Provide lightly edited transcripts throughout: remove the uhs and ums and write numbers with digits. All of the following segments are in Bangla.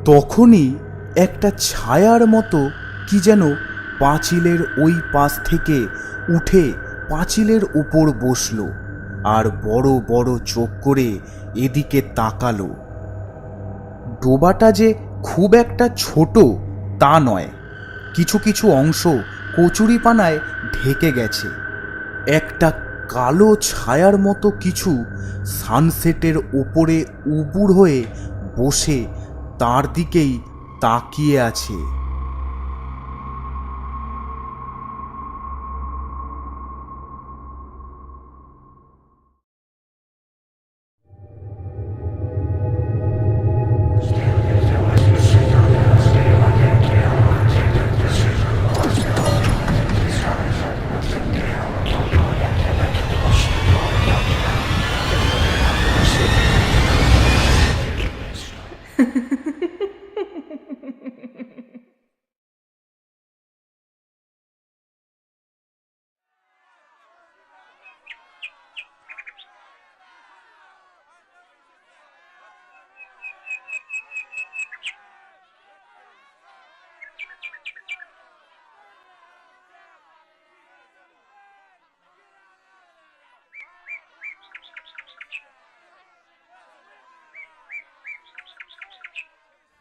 তখনই একটা ছায়ার মতো কি যেন পাঁচিলের ওই পাশ থেকে উঠে পাঁচিলের উপর বসলো আর বড় বড় চোখ করে এদিকে তাকালো। ডোবাটা যে খুব একটা ছোট তা নয়, কিছু কিছু অংশ কচুরিপানায় ঢেকে গেছে। একটা কালো ছায়ার মতো কিছু সানসেটের ওপরে উপুড় হয়ে বসে তার দিকেই তাকিয়ে আছে।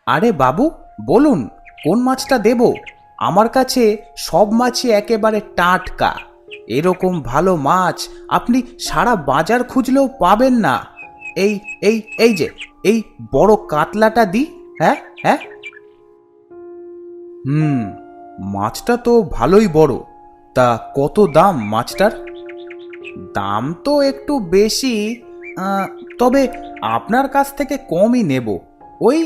আরে বাবু, বলুন কোন মাছটা দেব? আমার কাছে সব মাছই একেবারে টাটকা। এরকম ভালো মাছ আপনি সারা বাজার খুঁজলেও পাবেন না। এই এই এই যে এই বড় কাতলাটা দি। হ্যাঁ হ্যাঁ। মাছটা তো ভালোই বড়। তা কত দাম মাছটার? দাম তো একটু বেশি, তবে আপনার কাছ থেকে কমই নেব, ওই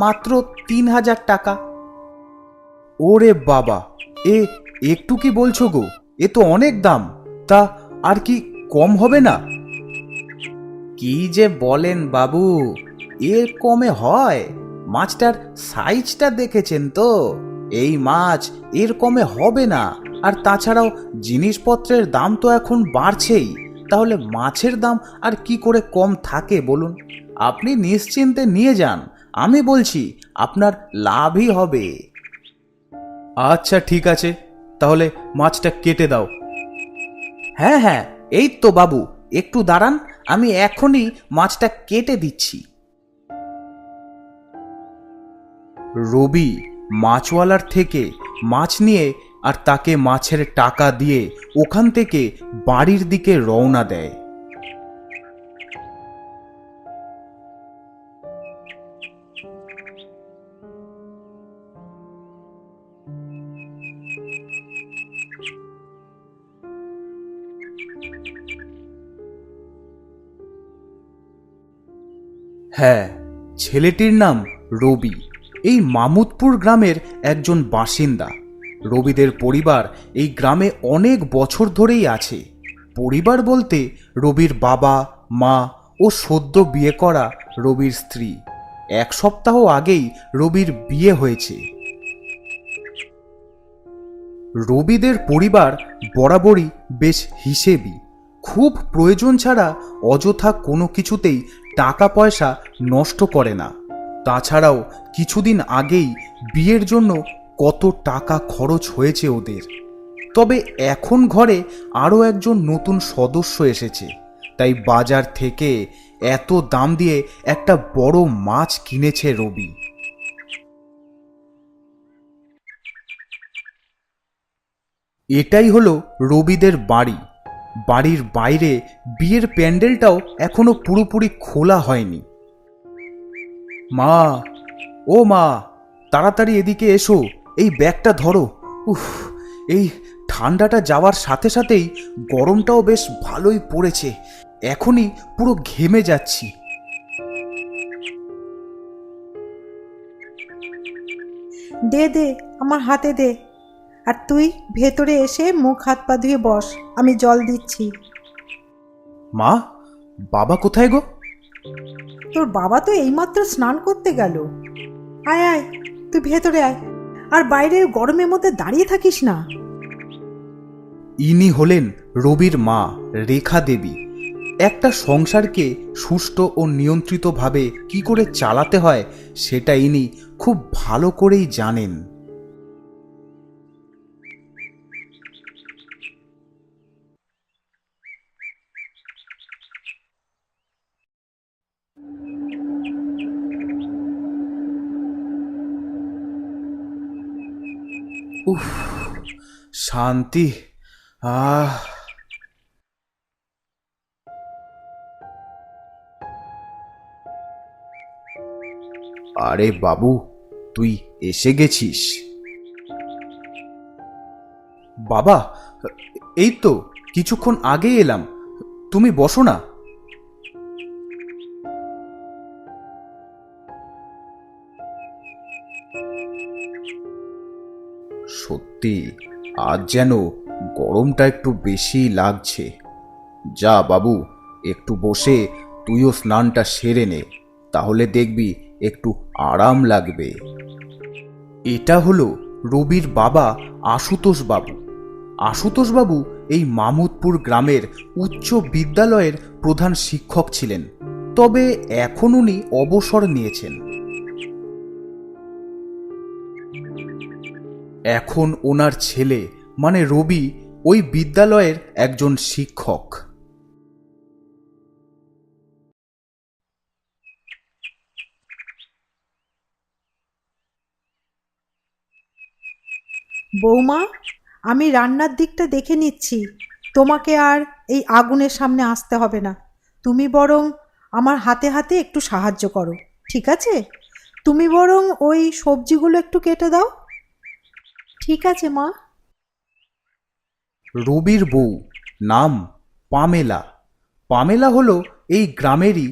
মাত্র ৩,০০০ টাকা। ওরে বাবা, একটু কি বলছো গো? এ তো অনেক দাম। তা আর কি কম হবে না? কি যে বলেন বাবু, এর কমে হয়? মাছটার সাইজটা দেখেছেন তো? এই মাছ এর কমে হবে না। আর তাছাড়াও জিনিসপত্রের দাম তো এখন বাড়ছেই, তাহলে মাছের দাম আর কি করে কম থাকে বলুন? আপনি নিশ্চিন্তে নিয়ে যান, আমি বলছি আপনার লাভই হবে। আচ্ছা ঠিক আছে, তাহলে মাছটা কেটে দাও। হ্যাঁ হ্যাঁ, এই তো বাবু, একটু দাঁড়ান, আমি এখনই মাছটা কেটে দিচ্ছি। রবি মাছওয়ালার থেকে মাছ নিয়ে আর তাকে মাছের টাকা দিয়ে ওখান থেকে বাড়ির দিকে রওনা দেয়। হ্যাঁ, ছেলেটির নাম রবি। এই মামুদপুর গ্রামের একজন বাসিন্দা। রবিদের পরিবার এই গ্রামে অনেক বছর ধরেই আছে। পরিবার বলতে রবির বাবা, মা ও সদ্য বিয়ে করা রবির স্ত্রী। ১ সপ্তাহ আগেই রবির বিয়ে হয়েছে। রবিদের পরিবার বরাবরই বেশ হিসেবি। খুব প্রয়োজন ছাড়া অযথা কোনো কিছুতেই টাকা পয়সা নষ্ট করে না। তাছাড়াও কিছুদিন আগেই বিয়ের জন্য কত টাকা খরচ হয়েছে ওদের। তবে এখন ঘরে আরও একজন নতুন সদস্য এসেছে, তাই বাজার থেকে এত দাম দিয়ে একটা বড় মাছ কিনেছে রবি। এটাই হলো রবিদের বাড়ি। বাড়ির বাইরে বিয়ের প্যান্ডেলটাও এখনো পুরোপুরি খোলা হয়নি। মা, ও মা, তাড়াতাড়ি এদিকে এসো, এই ব্যাগটা ধরো। উফ, এই ঠান্ডাটা যাওয়ার সাথে সাথেই গরমটাও বেশ ভালোই পড়েছে। এখনই পুরো ঘেমে যাচ্ছি। দে দে, আমার হাতে দে। আর তুই ভেতরে এসে মুখ হাত পা ধুয়ে বস, আমি জল দিচ্ছি। মা, বাবা কোথায় গো? তোর বাবা তো এইমাত্র স্নান করতে গেল। আয় আয়, তুই ভেতরে আয়, আর বাইরে গরমের মধ্যে দাঁড়িয়ে থাকিস না। ইনি হলেন রবির মা, রেখা দেবী। একটা সংসারকে সুষ্ঠু ও নিয়ন্ত্রিতভাবে কি করে চালাতে হয় সেটা ইনি খুব ভালো করেই জানেন। উফ, শান্তি। আহ আরে বাবু, তুই এসে গেছিস। বাবা, এই তো কিছুক্ষণ আগে এলাম, তুমি বসো না। সত্যি আজ যেন গরমটা একটু বেশি লাগছে। যা বাবু, একটু বসে তুইও স্নানটা সেরে নে, তাহলে দেখবি একটু আরাম লাগবে। এটা হলো রবির বাবা আশুতোষ বাবু। আশুতোষ বাবু এই মামুদপুর গ্রামের উচ্চ বিদ্যালয়ের প্রধান শিক্ষক ছিলেন, তবে এখন উনি অবসর নিয়েছেন। এখন ওনার ছেলে মানে রবি ওই বিদ্যালয়ের একজন শিক্ষক। বৌমা, আমি রান্নার দিকটা দেখে নিচ্ছি। তোমাকে আর এই আগুনের সামনে আসতে হবে না। তুমি বরং আমার হাতে হাতে একটু সাহায্য করো, ঠিক আছে? তুমি বরং ওই সবজিগুলো একটু কেটে দাও। ঠিক আছে মা। রবির বউ নাম পামেলা। পামেলা হলো এই গ্রামেরই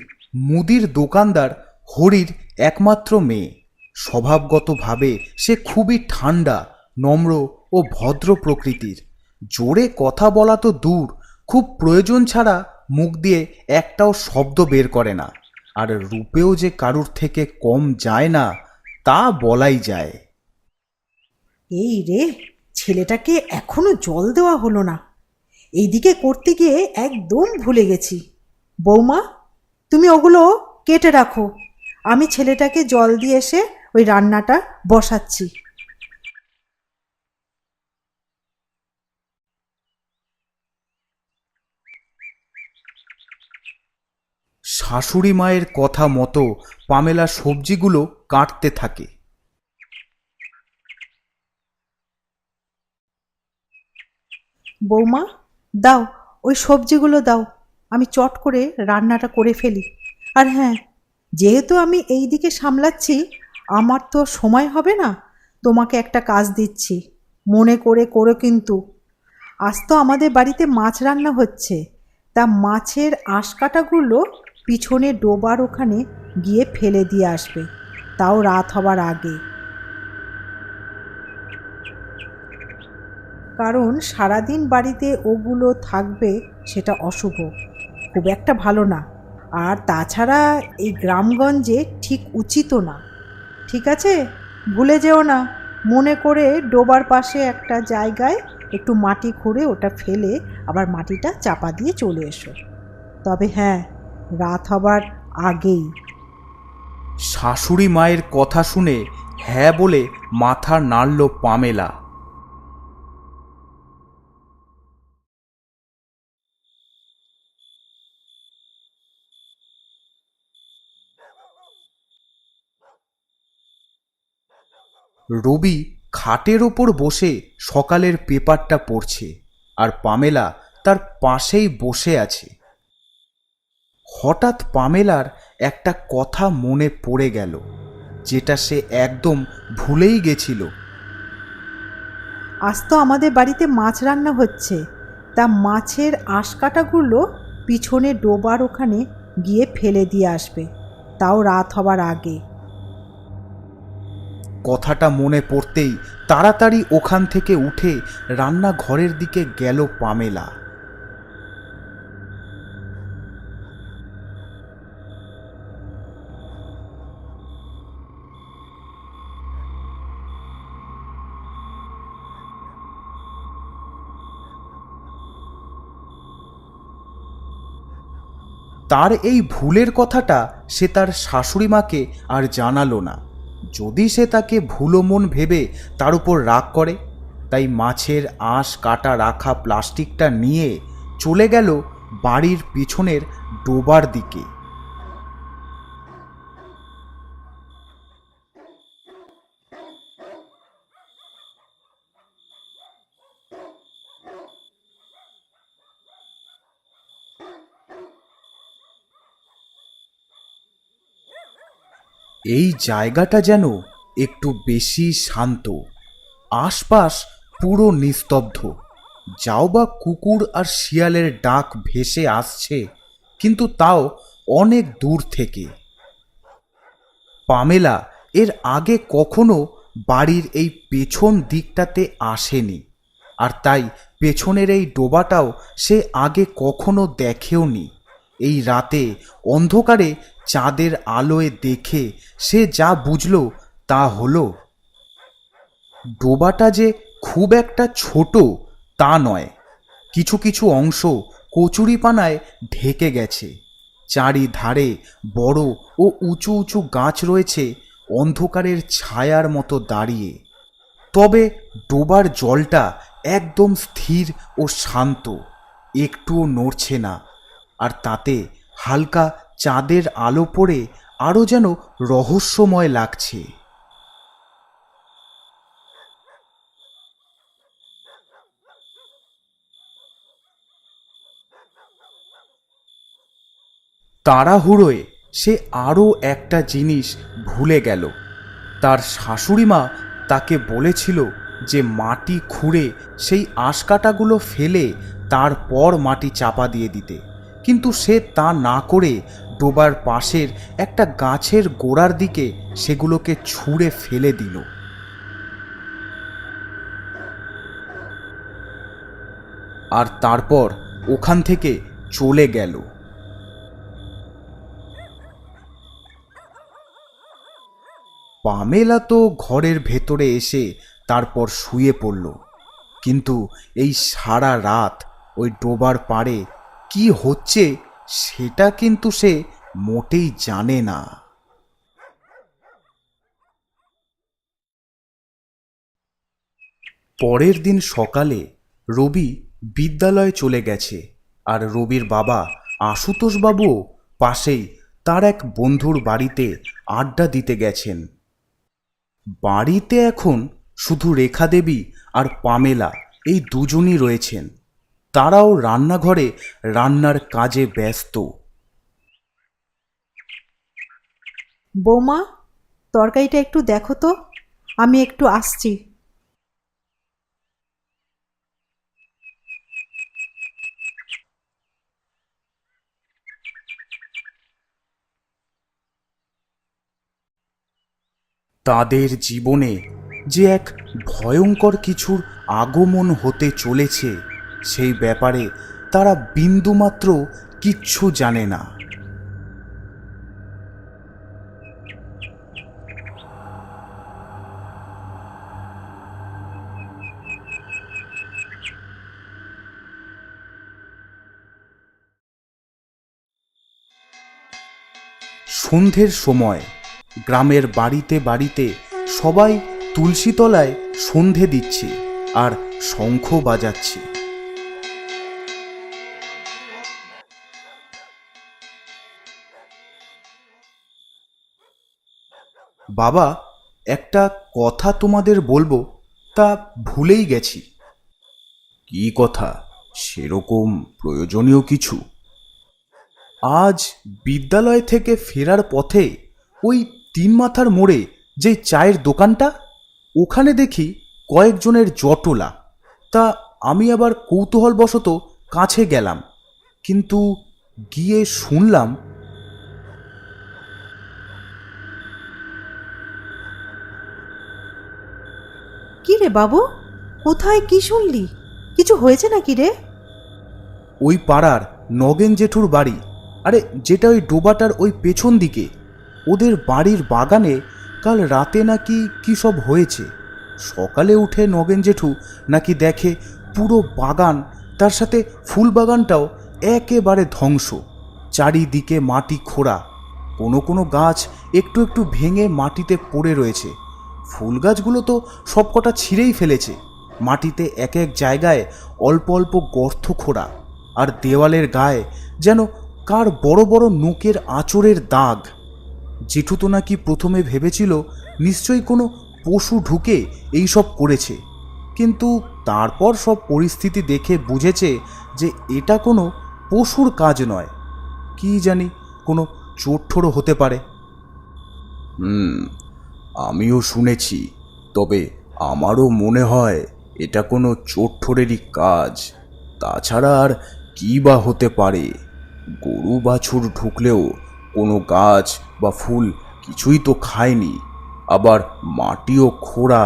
মুদির দোকানদার হরির একমাত্র মেয়ে। স্বভাবগতভাবে সে খুবই ঠান্ডা, নম্র ও ভদ্র প্রকৃতির। জোরে কথা বলা তো দূর, খুব প্রয়োজন ছাড়া মুখ দিয়ে একটাও শব্দ বের করে না। আর রূপেও যে কারুর থেকে কম যায় না তা বলাই যায়। এই রে, ছেলেটাকে এখনো জল দেওয়া হলো না। এইদিকে করতে গিয়ে একদম ভুলে গেছি। বৌমা, তুমি ওগুলো কেটে রাখো। আমি ছেলেটাকে জল দিয়ে এসে ওই রান্নাটা বসাচ্ছি। শাশুড়ি মায়ের কথা মতো পামেলা সবজিগুলো কাটতে থাকে। বৌমা, দাও, ওই সবজিগুলো দাও। আমি চট করে রান্নাটা করে ফেলি। আর হ্যাঁ, যেহেতু আমি এই দিকে সামলাচ্ছি, আমার তো সময় হবে না। তোমাকে একটা কাজ দিচ্ছি, মনে করে করো কিন্তু। আজ তো আমাদের বাড়িতে মাছ রান্না হচ্ছে, তা মাছের আঁশকাটাগুলো পিছনে ডোবার ওখানে গিয়ে ফেলে দিয়ে আসবে, তাও রাত হবার আগে। কারণ সারাদিন বাড়িতে ওগুলো থাকবে, সেটা অশুভ, খুব একটা ভালো না। আর তাছাড়া এই গ্রামগঞ্জে ঠিক উচিতও না। ঠিক আছে, ভুলে যেও না। মনে করে ডোবার পাশে একটা জায়গায় একটু মাটি খুঁড়ে ওটা ফেলে আবার মাটিটা চাপা দিয়ে চলে এসো। তবে হ্যাঁ, রাত হবার আগেই। শাশুড়ি মায়ের কথা শুনে হ্যাঁ বলে মাথা নাড়ল পামেলা। রবি খাটের ওপর বসে সকালের পেপারটা পড়ছে, আর পামেলা তার পাশেই বসে আছে। হঠাৎ পামেলার একটা কথা মনে পড়ে গেল, যেটা সে একদম ভুলেই গেছিল। আজ তো আমাদের বাড়িতে মাছ রান্না হচ্ছে, তা মাছের আঁশকাটাগুলো পিছনে ডোবার ওখানে গিয়ে ফেলে দিয়ে আসবে, তাও রাত হবার আগে। কথাটা মনে পড়তেই তাড়াতাড়ি ওখান থেকে উঠে রান্নাঘরের দিকে গেল পামেলা। তার এই ভুলের কথাটা সে তার শাশুড়ি মাকে আর জানালো না। যদি সে তাকে ভুলো মন ভেবে তার উপর রাগ করে, তাই মাছের আঁশ কাটা রাখা প্লাস্টিকটা নিয়ে চলে গেল বাড়ির পিছনের ডোবার দিকে। এই জায়গাটা যেন একটু বেশি শান্ত, আশপাশ পুরো নিস্তব্ধ। যাও বা কুকুর আর শিয়ালের ডাক ভেসে আসছে, কিন্তু তাও অনেক দূর থেকে। পামেলা এর আগে কখনো বাড়ির এই পেছন দিকটাতে আসেনি, আর তাই পেছনের এই ডোবাটাও সে আগে কখনো দেখেওনি। এই রাতে অন্ধকারে চাঁদের আলোয় দেখে সে যা বুঝল তা হলো, ডোবাটা যে খুব একটা ছোট তা নয়। কিছু কিছু অংশ কচুরিপানায় ঢেকে গেছে। চারিধারে বড় ও উঁচু উঁচু গাছ রয়েছে অন্ধকারের ছায়ার মতো দাঁড়িয়ে। তবে ডোবার জলটা একদম স্থির ও শান্ত, একটুও নড়ছে না। আর তাতে হালকা চাঁদের আলো পড়ে আরও যেন রহস্যময় লাগছে। তাড়াহুড়োয় সে আরও একটা জিনিস ভুলে গেল। তার শাশুড়িমা তাকে বলেছিল যে মাটি খুঁড়ে সেই আঁশকাটাগুলো ফেলে তারপর মাটি চাপা দিয়ে দিতে, কিন্তু সে তা না করে ডোবার পাশের একটা গাছের গোড়ার দিকে সেগুলোকে ছুঁড়ে ফেলে দিল। আর তারপর ওখান থেকে চলে গেল। পামেলা তো ঘরের ভেতরে এসে তারপর শুয়ে পড়ল, কিন্তু এই সারা রাত ওই ডোবার পাড়ে কি হচ্ছে সেটা কিন্তু সে মোটেই জানে না। পরের দিন সকালে রবি বিদ্যালয়ে চলে গেছে, আর রবির বাবা আশুতোষবাবুও পাশেই তার এক বন্ধুর বাড়িতে আড্ডা দিতে গেছেন। বাড়িতে এখন শুধু রেখা দেবী আর পামেলা এই দুজনই রয়েছেন। তারাও রান্নাঘরে রান্নার কাজে ব্যস্ত। বৌমা, তরকারিটা একটু দেখো তো, আমি একটু আসছি। তাদের জীবনে যে এক ভয়ঙ্কর কিছুর আগমন হতে চলেছে সেই ব্যাপারে তারা বিন্দুমাত্র কিচ্ছু জানে না। সন্ধ্যের সময় গ্রামের বাড়িতে বাড়িতে সবাই তুলসী তলায় সন্ধে দিচ্ছে আর শঙ্খ বাজাচ্ছে। বাবা, একটা কথা তোমাদের বলবো, তা ভুলেই গেছি। কি কথা? সেরকম প্রয়োজনীয় কিছু? আজ বিদ্যালয় থেকে ফেরার পথে ওই তিন মাথার মোড়ে যে চায়ের দোকানটা, ওখানে দেখি কয়েকজনের জটলা। তা আমি আবার কৌতূহলবশত কাছে গেলাম, কিন্তু গিয়ে শুনলাম কি রে বাবু, কোথায় কি শুনলি? কিছু হয়েছে নাকি রে? ওই পাড়ার নগেন জেঠুর বাড়ি, আরে যেটা ওই ডোবাটার ওই পেছন দিকে, ওদের বাড়ির বাগানে কাল রাতে নাকি কি সব হয়েছে। সকালে উঠে নগেন জেঠু নাকি দেখে পুরো বাগান, তার সাথে ফুল বাগানটাও একেবারে ধ্বংস। চারিদিকে মাটি খোঁড়া, কোনো কোনো গাছ একটু একটু ভেঙে মাটিতে পড়ে রয়েছে। ফুল গাছগুলো তো সবকটা ছিঁড়েই ফেলেছে। মাটিতে এক এক জায়গায় অল্প অল্প গর্ত খোঁড়া, আর দেওয়ালের গায়ে যেন কার বড় বড় নোকের আঁচড়ের দাগ। জেঠু তো নাকি প্রথমে ভেবেছিল নিশ্চয়ই কোনো পশু ঢুকে এইসব করেছে, কিন্তু তারপর সব পরিস্থিতি দেখে বুঝেছে যে এটা কোনো পশুর কাজ নয়, কি জানি কোনো চোরঠোরও হতে পারে। আমিও শুনেছি, তবে আমারও মনে হয় এটা কোনো চোরঠোরেরই কাজ। তাছাড়া আর কী বা হতে পারে? গরু বাছুর ঢুকলেও কোনো গাছ বা ফুল কিছুই তো খায়নি, আবার মাটিও খোঁড়া।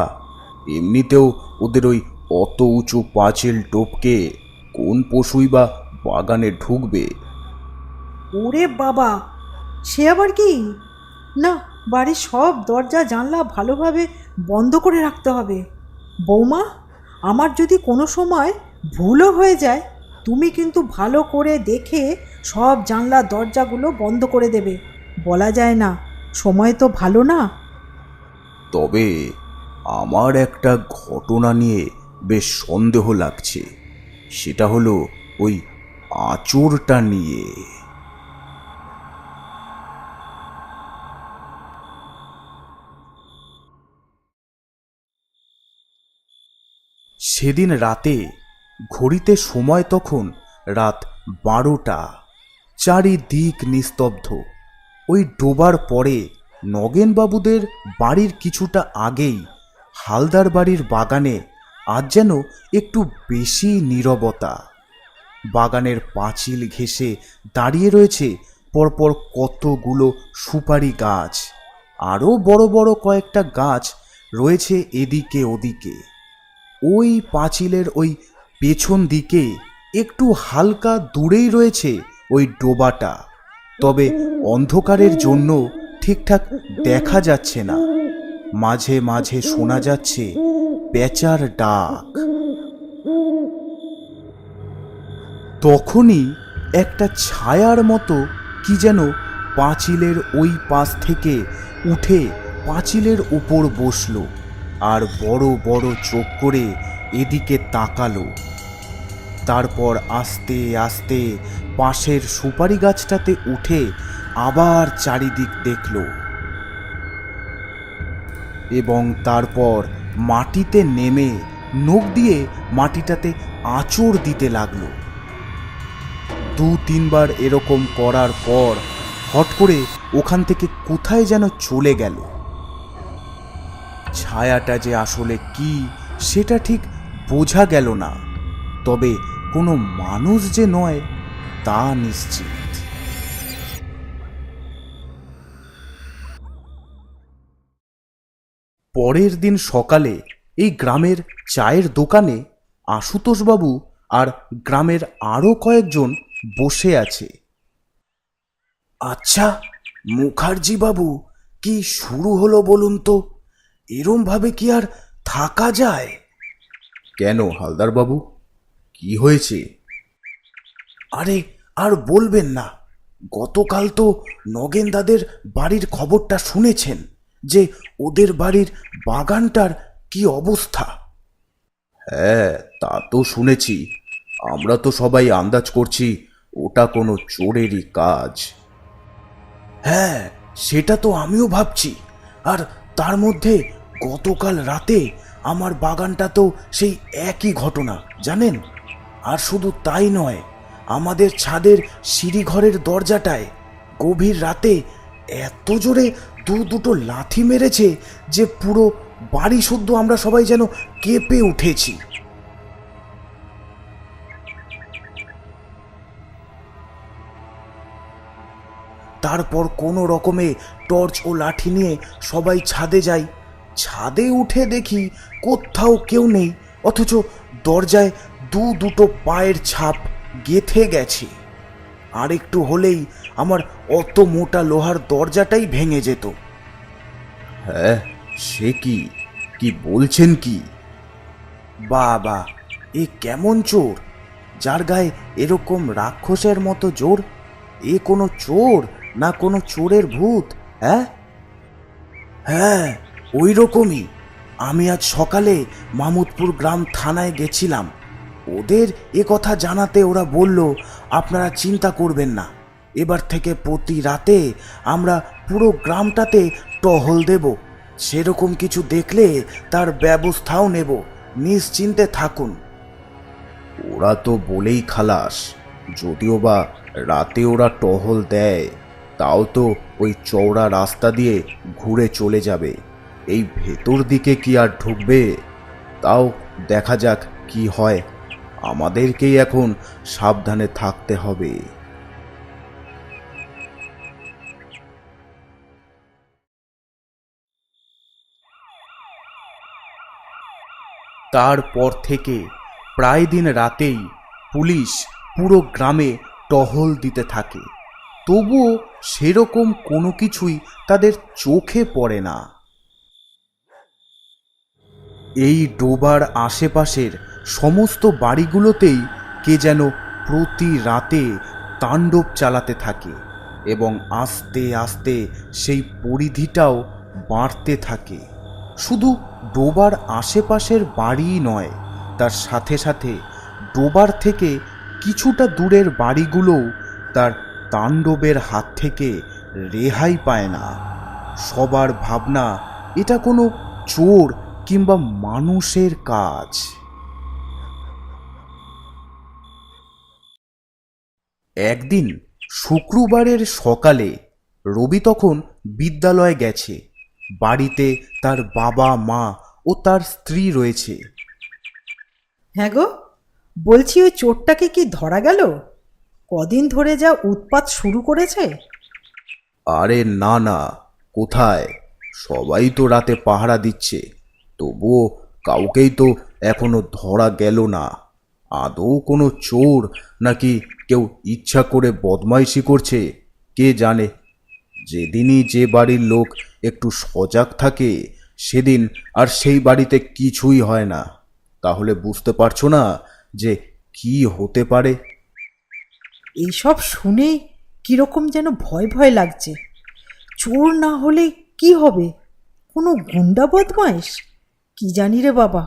এমনিতেও ওদের ওই অত উঁচু পাঁচিল টপকে কোন পশুই বা বাগানে ঢুকবে? ওরে বাবা, সে আবার কি? না, বাড়ির সব দরজা জানলা ভালোভাবে বন্ধ করে রাখতে হবে। বৌমা, আমার যদি কোনো সময় ভুলও হয়ে যায়, তুমি কিন্তু ভালো করে দেখে সব জানলা দরজাগুলো বন্ধ করে দেবে। বলা যায় না, সময় তো ভালো না। তবে আমার একটা ঘটনা নিয়ে বেশ সন্দেহ লাগছে। সেটা হলো ওই আঁচড়টা নিয়ে। সেদিন রাতে ঘড়িতে সময় তখন রাত 12টা। চারিদিক নিস্তব্ধ। ওই ডোবার পরে নগেনবাবুদের বাড়ির কিছুটা আগেই হালদার বাড়ির বাগানে আজ যেন একটু বেশি নীরবতা। বাগানের পাঁচিল ঘেঁষে দাঁড়িয়ে রয়েছে পরপর কতগুলো সুপারি গাছ, আরও বড় বড় কয়েকটা গাছ রয়েছে এদিকে ওদিকে। ওই পাঁচিলের ওই পেছন দিকে একটু হালকা দূরেই রয়েছে ওই ডোবাটা, তবে অন্ধকারের জন্য ঠিকঠাক দেখা যাচ্ছে না। মাঝে মাঝে শোনা যাচ্ছে পেঁচার ডাক। তখনই একটা ছায়ার মতো কি যেন পাঁচিলের ওই পাশ থেকে উঠে পাঁচিলের উপর বসলো, আর বড় বড় চোখ করে এদিকে তাকালো। তারপর আস্তে আস্তে পাশের সুপারি গাছটাতে উঠে আবার চারিদিক দেখল, এবং তারপর মাটিতে নেমে নখ দিয়ে মাটিটাতে আঁচড় দিতে লাগলো। 2-3 বার এরকম করার পর হট করে ওখান থেকে কোথায় যেন চলে গেল। ছায়াটা যে আসলে কি সেটা ঠিক বোঝা গেল না, তবে কোনো মানুষ যে নয় তা নিশ্চিত। পরের দিন সকালে এই গ্রামের চায়ের দোকানে আশুতোষবাবু আর গ্রামের আরও কয়েকজন বসে আছে। আচ্ছা মুখার্জি বাবু, কি শুরু হলো বলুন তো? এরম ভাবে কি আর থাকা যায়? কেন হালদার বাবু, কি হয়েছে? আরে আর বলবেন না, গতকাল তো নগেন দাদের বাড়ির খবরটা শুনেছেন যে ওদের বাড়ির বাগানটার কি অবস্থা। হ্যাঁ, তা তো শুনেছি। আমরা তো সবাই আন্দাজ করছি ওটা কোনো চোরেরই কাজ। হ্যাঁ, সেটা তো আমিও ভাবছি। আর তার মধ্যে গতকাল রাতে আমার বাগানটা তো সেই একই ঘটনা, জানেন। আর শুধু তাই নয়, আমাদের ছাদের সিঁড়িঘরের দরজাটায় গভীর রাতে এত জোরে দুটো লাথি মেরেছে যে পুরো বাড়ি শুদ্ধ আমরা সবাই যেন কেঁপে উঠেছি। তারপর কোনো রকমে টর্চ ও লাঠি নিয়ে সবাই ছাদে যাই। ছাদে উঠে দেখি কোথাও কেউ নেই, অথচ দরজায় দুটো পায়ের ছাপ গেঁথে গেছে। আর একটু হলেই আমার অত মোটা লোহার দরজাটাই ভেঙে যেত। হ্যাঁ, সে কি বলছেন কি? বাবা, এ কেমন চোর যার গায়ে এরকম রাক্ষসের মতো জোর? এ কোনো চোর না কোনো চোরের ভূত? হ্যাঁ হ্যাঁ, ওই রকমই। আমি আজ সকালে মামুদপুর গ্রাম থানায় গেছিলাম। ওদের এ কথা জানাতে ওরা বলল, আপনারা চিন্তা করবেন না, এবার থেকে প্রতি রাতে আমরা পুরো গ্রামটাতে টহল দেব। সেরকম কিছু দেখলে তার ব্যবস্থাও নেব, নিশ্চিন্তে থাকুন। ওরা তো বলেই খালাস, যদিও বা রাতে ওরা টহল দেয়, তাও তো ওই চওড়া রাস্তা দিয়ে ঘুরে চলে যাবে। এই ভেতর দিকে কি আর ঢুকবে? তাও দেখা যাক কি হয়। আমাদেরকেই এখন সাবধানে থাকতে হবে। তারপর থেকে প্রায় দিন রাতেই পুলিশ পুরো গ্রামে টহল দিতে থাকে, তবুও সেরকম কোনো কিছুই তাদের চোখে পড়ে না। এই ডোবার আশেপাশের সমস্ত বাড়িগুলোতেই কে যেন প্রতি রাতে তাণ্ডব চালাতে থাকে এবং আস্তে আস্তে সেই পরিধিটাও বাড়তে থাকে। শুধু ডোবার আশেপাশের বাড়িই নয়, তার সাথে সাথে ডোবার থেকে কিছুটা দূরের বাড়িগুলোও তার তাণ্ডবের হাত থেকে রেহাই পায় না। সবার ভাবনা এটা কোনো চোর কিংবা মানুষের কাজ। একদিন শুক্রবারের সকালে রবি তখন বিদ্যালয়ে গেছে। বাড়িতে তার বাবা মা ও তার স্ত্রী রয়েছে। হ্যাঁ গো, বলছি ওই চোরটাকে কি ধরা গেল? কদিন ধরে যা উৎপাত শুরু করেছে। আরে না না, কোথায়? সবাই তো রাতে পাহারা দিচ্ছে, তবুও কাউকেই তো এখনো ধরা গেল না। আদৌ কোনো চোর নাকি কেউ ইচ্ছা করে বদমাইশি করছে কে জানে। যেদিনই যে বাড়ির লোক একটু সজাগ থাকে সেদিন আর সেই বাড়িতে কিছুই হয় না। তাহলে বুঝতে পারছো না যে কি হতে পারে? এইসব শুনে কিরকম যেন ভয় ভয় লাগছে। চোর না হলে কি হবে? কোনো গুন্ডা বদমাইশ? কি জানি রে বাবা,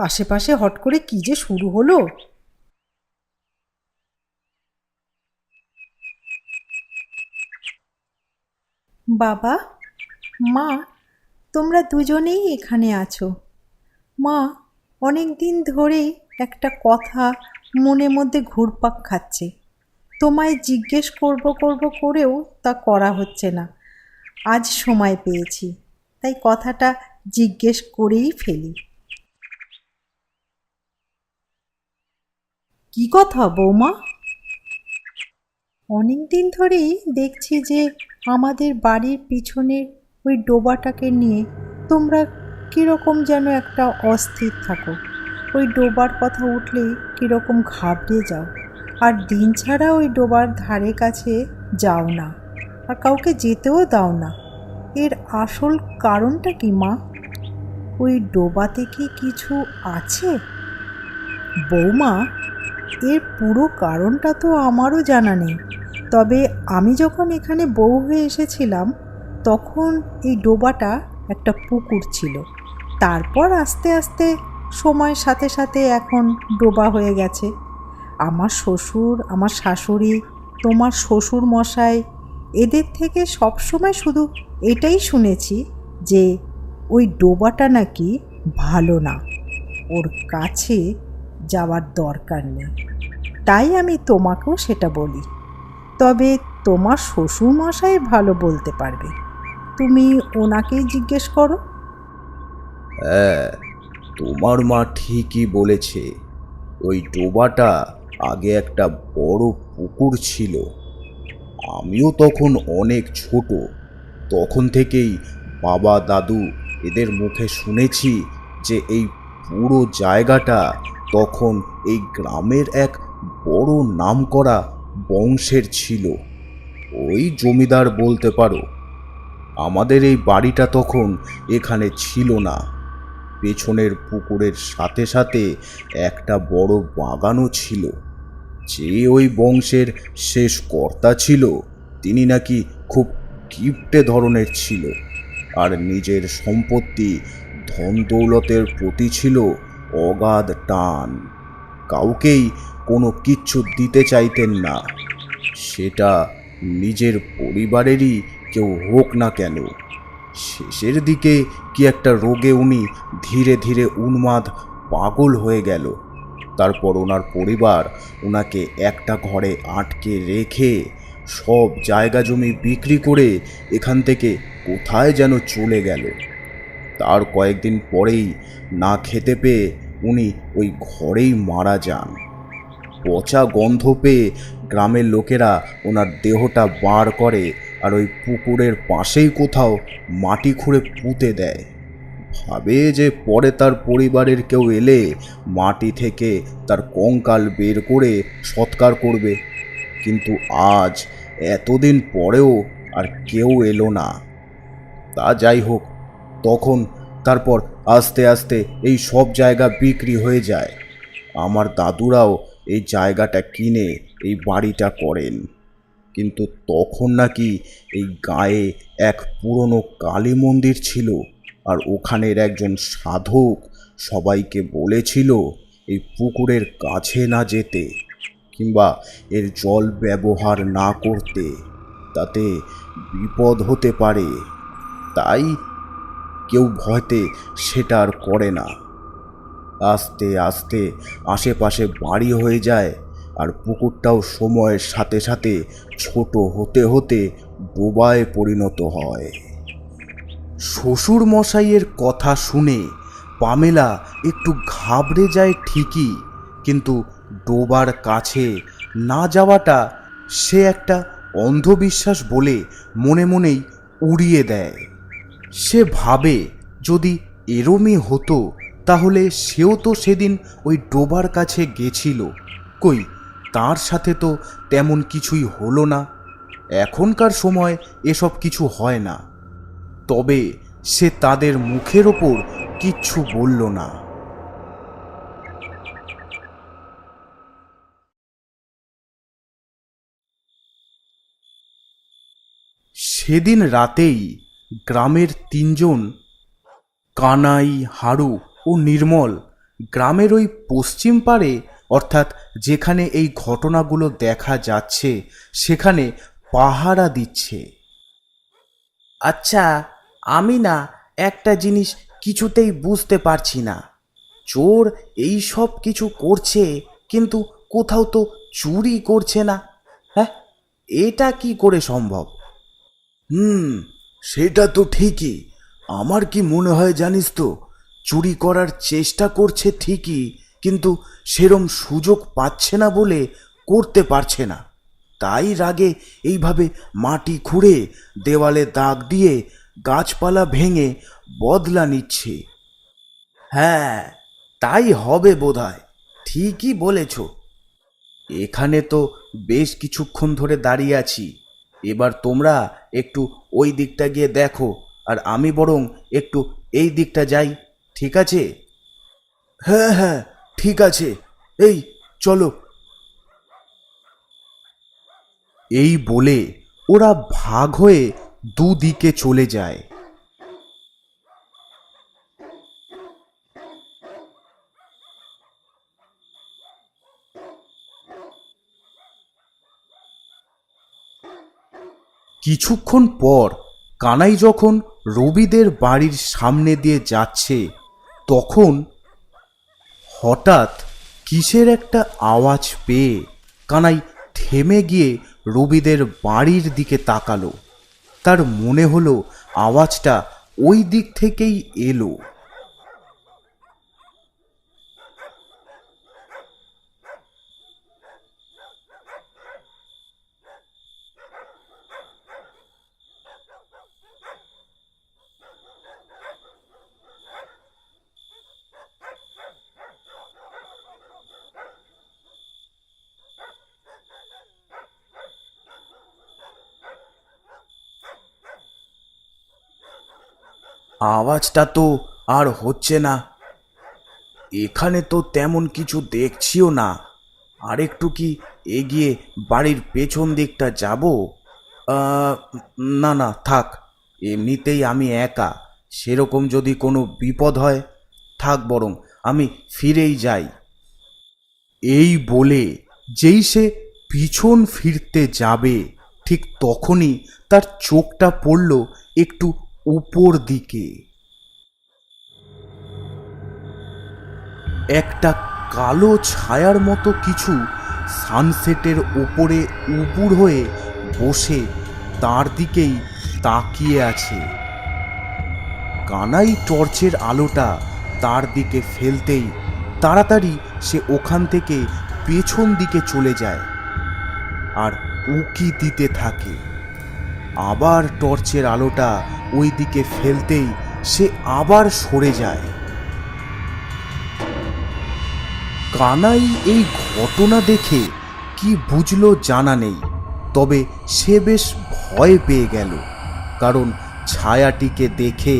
আশেপাশে হট করে কি যে শুরু হলো। বাবা, মা, তোমরা দুজনেই এখানে আছো। মা, অনেক দিন ধরেই একটা কথা মনে মধ্যে ঘুরপাক খাচ্ছে। তোমায় জিজ্ঞেস করব করেও তা করা হচ্ছে না। আজ সময় পেয়েছি, তাই কথাটা জিজ্ঞেস করেই ফেলি। কি কথা বৌমা? অনেক দিন ধরেই দেখছি যে আমাদের বাড়ির পিছনের ওই ডোবাটাকে নিয়ে তোমরা কীরকম যেন একটা অস্থির থাকো। ওই ডোবার কথা উঠলেই কীরকম ঘাবড়ে যাও, আর দিন ছাড়া ওই ডোবার ধারে কাছে যাও না, আর কাউকে যেতেও দাও না। এর আসল কারণটা কি মা? ওই ডোবাতে কি কিছু আছে? বৌমা, এর পুরো কারণটা তো আমারও জানা নেই, তবে আমি যখন এখানে বউ হয়ে এসেছিলাম তখন এই ডোবাটা একটা পুকুর ছিল। তারপর আস্তে আস্তে সময়ের সাথে সাথে এখন ডোবা হয়ে গেছে। আমার শ্বশুর, আমার শাশুড়ি, তোমার শ্বশুর মশাই, এদের থেকে সবসময় শুধু এটাই শুনেছি যে ওই ডোবাটা নাকি ভালো না, ওর কাছে যাওয়ার দরকার নেই। তাই আমি তোমাকেও সেটা বলি। তবে তোমার শ্বশুর মশাই ভালো বলতে পারবে, তুমি ওনাকেই জিজ্ঞেস করো। হ্যাঁ, তোমার মা ঠিকই বলেছে। ওই ডোবাটা আগে একটা বড় পুকুর ছিল। আমিও তখন অনেক ছোট। তখন থেকেই বাবা দাদু এদের মুখে শুনেছি যে এই পুরো জায়গাটা তখন এই গ্রামের এক বড় নামকরা বংশের ছিল। ওই জমিদার বলতে পারো। আমাদের এই বাড়িটা তখন এখানে ছিল না। পেছনের পুকুরের সাথে সাথে একটা বড় বাগানও ছিল। যে ওই বংশের শেষ কর্তা ছিল তিনি নাকি খুব কিপটে ধরনের ছিল, আর নিজের সম্পত্তি ধন দৌলতের প্রতি ছিল অগাধ টান। কাউকেই কোনো কিচ্ছু দিতে চাইতেন না, সেটা নিজের পরিবারেরই কেউ হোক না কেন। শেষের দিকে কি একটা রোগে উনি ধীরে ধীরে উন্মাদ পাগল হয়ে গেল। তারপর ওনার পরিবার ওনাকে একটা ঘরে আটকে রেখে সব জায়গা জমি বিক্রি করে এখান থেকে কোথায় যেন চলে গেল। তার কয়েকদিন পরেই না খেতে পেয়ে উনি ওই ঘরেই মারা যান। পচা গন্ধ পেয়ে গ্রামের লোকেরা ওনার দেহটা বার করে আর ওই পুকুরের পাশেই কোথাও মাটি খুঁড়ে পুঁতে দেয়। ভাবে যে পরে তার পরিবারের কেউ এলে মাটি থেকে তার কঙ্কাল বের করে সৎকার করবে। কিন্তু আজ এতদিন পরেও আর কেউ এলো না। তা যাই হোক, তারপর আস্তে আস্তে এই সব জায়গা বিক্রি হয়ে যায়। আমার দাদুরাও এই জায়গাটা কিনে এই বাড়িটা করেন। কিন্তু তখন নাকি এই গায়ে এক পুরনো কালী মন্দির ছিল, আর ওখানের একজন সাধক সবাইকে বলেছিল এই পুকুরের কাছে না যেতে কিংবা এর জল ব্যবহার না করতে, তাতে বিপদ হতে পারে। তাই কেউ ভয়তে সেটা আর করে না। আস্তে আস্তে আশেপাশে বাড়ি হয়ে যায়, আর পুকুরটাও সময়ের সাথে সাথে ছোট হতে হতে ডোবায় পরিণত হয়। শ্বশুর মশাইয়ের কথা শুনে পামেলা একটু ঘাবড়ে যায় ঠিকই, কিন্তু ডোবার কাছে না যাওয়াটা সে একটা অন্ধবিশ্বাস বলে মনে মনেই উড়িয়ে দেয়। সে ভাবে যদি এরমই হতো তাহলে সেও তো সেদিন ওই ডোবার কাছে গেছিল, কই তার সাথে তো তেমন কিছুই হলো না। এখনকার সময় এসব কিছু হয় না। তবে সে তাদের মুখের ওপর কিচ্ছু বলল না। সেদিন রাতেই গ্রামের তিনজন, কানাই, হারু ও নির্মল, গ্রামের ওই পশ্চিম পাড়ে অর্থাৎ যেখানে এই ঘটনাগুলো দেখা যাচ্ছে সেখানে পাহারা দিচ্ছে। আচ্ছা, আমি না একটা জিনিস কিছুতেই বুঝতে পারছি না। চোর এই সব কিছু করছে কিন্তু কোথাও তো চুরি করছে না। হ্যাঁ, এটা কি করে সম্ভব? সেটা তো ঠিকই। আমার কি মনে হয় জানিস তো, চুরি করার চেষ্টা করছে ঠিকই, কিন্তু সেরম সুযোগ পাচ্ছে না বলে করতে পারছে না। তাই রাগে এইভাবে মাটি খুঁড়ে দেওয়ালে দাগ দিয়ে গাছপালা ভেঙে বদলা নিচ্ছে। হ্যাঁ, তাই হবে বোধহয়। ঠিকই বলেছ। এখানে তো বেশ কিছুক্ষণ ধরে দাঁড়িয়ে আছি। এবার তোমরা একটু ওই দিকটা গিয়ে দেখো, আর আমি বরং একটু এই দিকটা যাই, ঠিক আছে? হ্যাঁ হ্যাঁ, ঠিক আছে, এই চলো। এই বলে ওরা ভাগ হয়ে দুদিকে চলে যায়। কিছুক্ষণ পর কানাই যখন রবিদের বাড়ির সামনে দিয়ে যাচ্ছে তখন হঠাৎ কিসের একটা আওয়াজ পেয়ে কানাই থেমে গিয়ে রবিদের বাড়ির দিকে তাকালো। তার মনে হলো আওয়াজটা ওই দিক থেকেই এলো। আওয়াজটা তো আর হচ্ছে না। এখানে তো তেমন কিছু দেখছিও না। আর একটু কি এগিয়ে বাড়ির পেছন দিকটা যাব? না না থাক, এমনিতেই আমি একা, সেরকম যদি কোনো বিপদ হয়, থাক বরং আমি ফিরেই যাই। এই বলে যেই সে পিছন ফিরতে যাবে, ঠিক তখনই তার চোখটা পড়ল একটু উপর দিকে। একটা কালো ছায়ার মতো কিছু সানসেটের ওপরে উপুড় হয়ে বসে তার দিকেই তাকিয়ে আছে। কানাই টর্চের আলোটা তার দিকে ফেলতেই তাড়াতাড়ি সে ওখান থেকে পেছন দিকে চলে যায় আর উকি দিতে থাকে। আবার টর্চের আলোটা ওই দিকে ফেলতেই সে আবার সরে যায়। কানাই এই ঘটনা দেখে কি বুঝলো জানা নেই, তবে সে বেশ ভয় পেয়ে গেল, কারণ ছায়াটিকে দেখে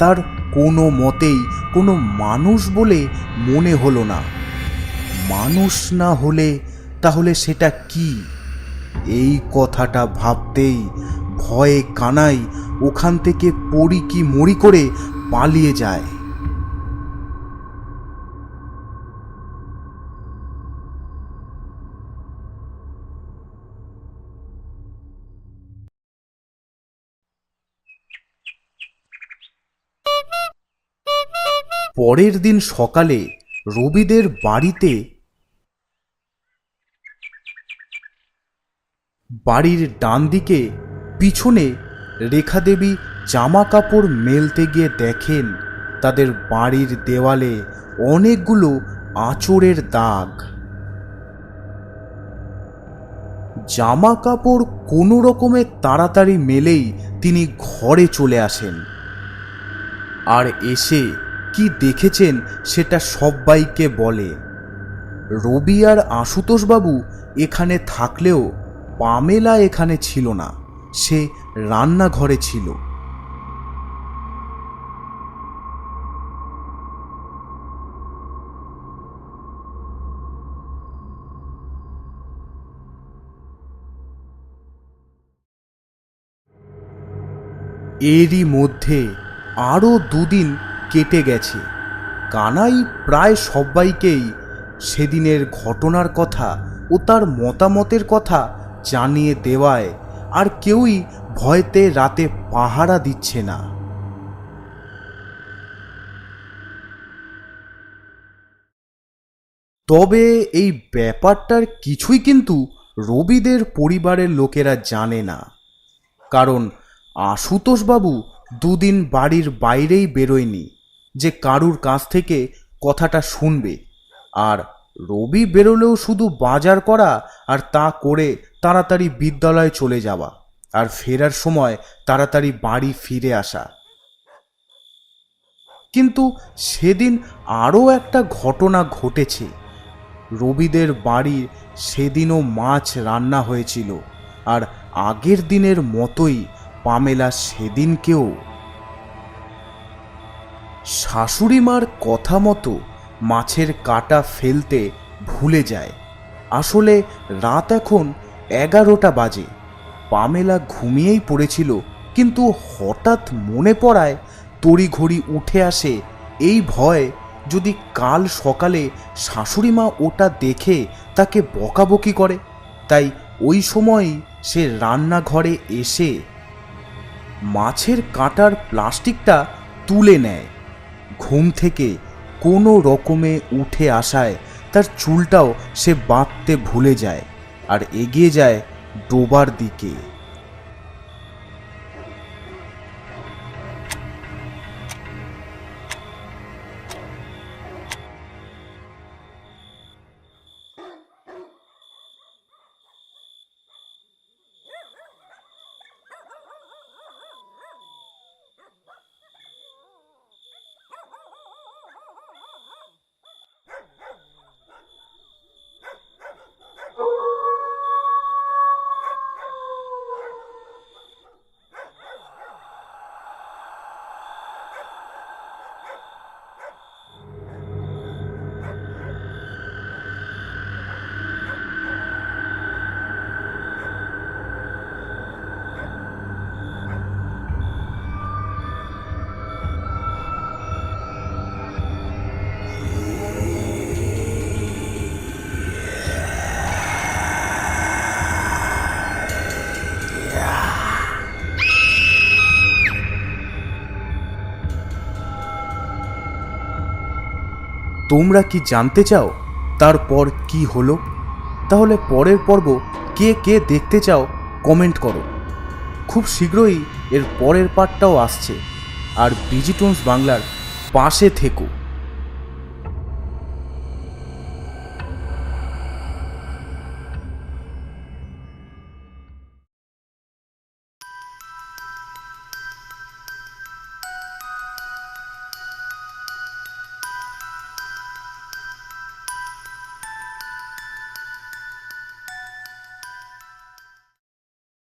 তার কোনো মতেই কোনো মানুষ বলে মনে হলো না। মানুষ না হলে তাহলে সেটা কি? এই কথাটা ভাবতেই ভয়ে কানাই ওখান থেকে পড়ি কি মরি করে পালিয়ে যায়। পরের দিন সকালে রবিদের বাড়িতে, বাড়ির ডান দিকে পিছনে রেখা দেবী জামা কাপড় মেলতে গিয়ে দেখেন তাদের বাড়ির দেওয়ালে অনেকগুলো আঁচড়ের দাগ। জামা কাপড় কোনো রকমে তাড়াতাড়ি মেলেই তিনি ঘরে চলে আসেন, আর এসে কি দেখেছেন সেটা সব্বাইকে বলে। রবি আর আশুতোষবাবু এখানে থাকলেও পামেলা এখানে ছিল না, সে রান্নাঘরে ছিল। এরই মধ্যে আরও দুদিন কেটে গেছে। কানাই প্রায় সবাইকেই সেদিনের ঘটনার কথা ও তার মতামতের কথা জানিয়ে দেওয়ায় আর কেউই ভয়তে রাতে পাহারা দিচ্ছে না। তবে এই ব্যাপারটার কিছুই কিন্তু রবিদের পরিবারের লোকেরা জানে না, কারণ আশুতোষবাবু দুদিন বাড়ির বাইরেই বেরোয়নি যে কারুর কাছ থেকে কথাটা শুনবে। আর রবি বেরোলেও শুধু বাজার করা আর তা করে তাড়াতাড়ি বিদ্যালয়ে চলে যাওয়া আর ফেরার সময় তাড়াতাড়ি বাড়ি ফিরে আসা। কিন্তু সেদিন আরও একটা ঘটনা ঘটেছে। রবিদের বাড়ির সেদিনও মাছ রান্না হয়েছিল, আর আগের দিনের মতোই পামেলা সেদিনকেও শাশুড়ি মার কথা মতো মাছের কাঁটা ফেলতে ভুলে যায়। আসলে রাত এখন 11টা বাজে। পামেলা ঘুমিয়েই পড়েছিল, কিন্তু হঠাৎ মনে পড়ায় তড়িঘড়ি উঠে আসে এই ভয় যদি কাল সকালে শাশুড়ি মা ওটা দেখে তাকে বকাবকি করে। তাই ওই সময়ই সে রান্নাঘরে এসে মাছের কাঁটার প্লাস্টিকটা তুলে নেয়। ঘুম থেকে কোনো রকমে উঠে আসায় তার চুলটাও সে বাঁধতে ভুলে যায় আর এগিয়ে যায় ডোবার দিকে। তোমরা কি জানতে চাও তারপর কি হলো? তাহলে পরের পর্ব কে কে দেখতে চাও কমেন্ট করো। খুব শীঘ্রই এর পরের পার্টটাও আসছে। আর বিজি টুনস বাংলার পাশে থেকো।